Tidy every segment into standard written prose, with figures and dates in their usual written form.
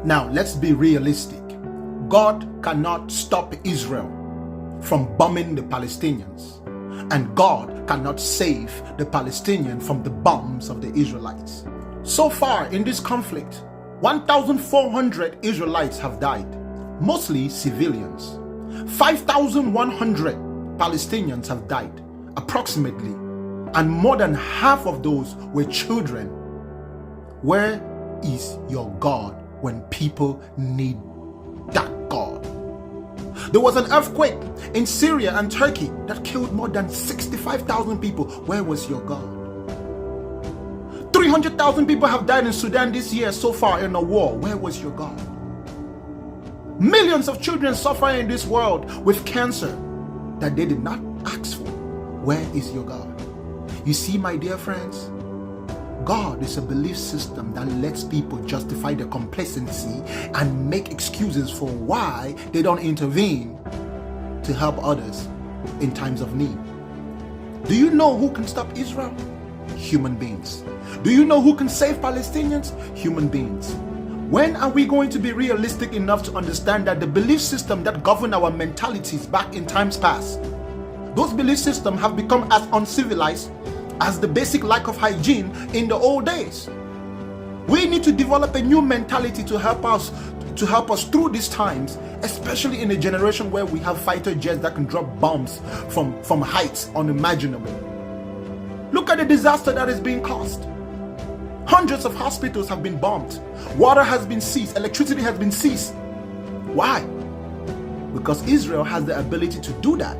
Now, let's be realistic. God cannot stop Israel from bombing the Palestinians, and God cannot save the Palestinians from the bombs of the Israelites. So far in this conflict, 1,400 Israelites have died, mostly civilians. 5,100 Palestinians have died, approximately, and more than half of those were children. Where is your God when people need that God? There was an earthquake in Syria and Turkey that killed more than 65,000 people. Where was your God? 300,000 people have died in Sudan this year so far in a war. Where was your God? Millions of children suffer in this world with cancer that they did not ask for. Where is your God? You see, my dear friends, God is a belief system that lets people justify their complacency and make excuses for why they don't intervene to help others in times of need. Do you know who can stop Israel? Human beings. Do you know who can save Palestinians? Human beings. When are we going to be realistic enough to understand that the belief system that governed our mentalities back in times past, those belief systems have become as uncivilized as the basic lack of hygiene in the old days? We need to develop a new mentality to help us through these times, especially in a generation where we have fighter jets that can drop bombs from heights unimaginable. Look at the disaster that is being caused. Hundreds of hospitals have been bombed. Water has been seized. Electricity has been seized. Why? Because Israel has the ability to do that.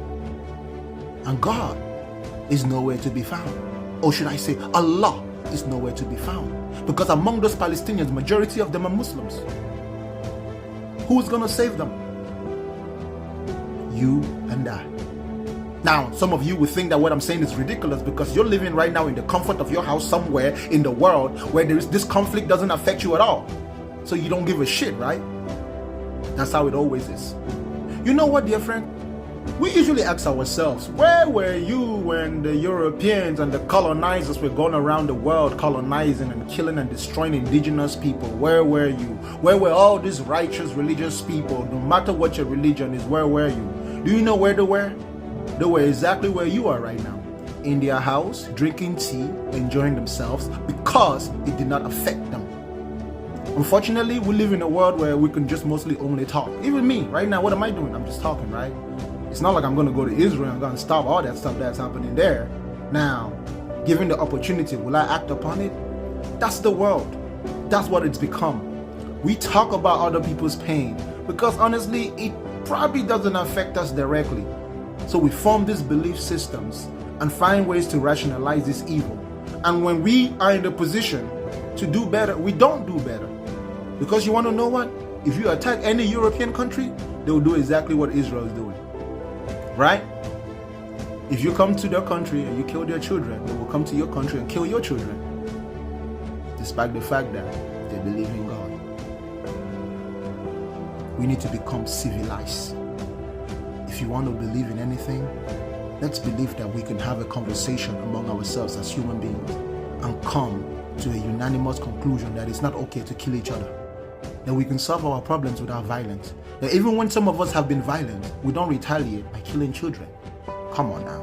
And God is nowhere to be found. Or should I say, Allah is nowhere to be found. Because among those Palestinians, majority of them are Muslims. Who's going to save them? You and I. Now, some of you will think that what I'm saying is ridiculous because you're living right now in the comfort of your house somewhere in the world where this conflict doesn't affect you at all. So you don't give a shit, right? That's how it always is. You know what, dear friend? We usually ask ourselves, where were you when the Europeans and the colonizers were going around the world colonizing and killing and destroying indigenous people? Where were you? Where were all these righteous religious people? No matter what your religion is, where were you? Do you know where they were? They were exactly where you are right now. In their house, drinking tea, enjoying themselves because it did not affect them. Unfortunately, we live in a world where we can just mostly only talk. Even me, right now, what am I doing? I'm just talking, right? It's not like I'm going to go to Israel and going to stop all that stuff that's happening there. Now, given the opportunity, will I act upon it? That's the world. That's what it's become. We talk about other people's pain because honestly, it probably doesn't affect us directly. So we form these belief systems and find ways to rationalize this evil. And when we are in the position to do better, we don't do better. Because you want to know what? If you attack any European country, they will do exactly what Israel is doing. Right? If you come to their country and you kill their children, they will come to your country and kill your children. Despite the fact that they believe in God. We need to become civilized. If you want to believe in anything, let's believe that we can have a conversation among ourselves as human beings and come to a unanimous conclusion that it's not okay to kill each other. That we can solve our problems without violence. That even when some of us have been violent, we don't retaliate by killing children. Come on now.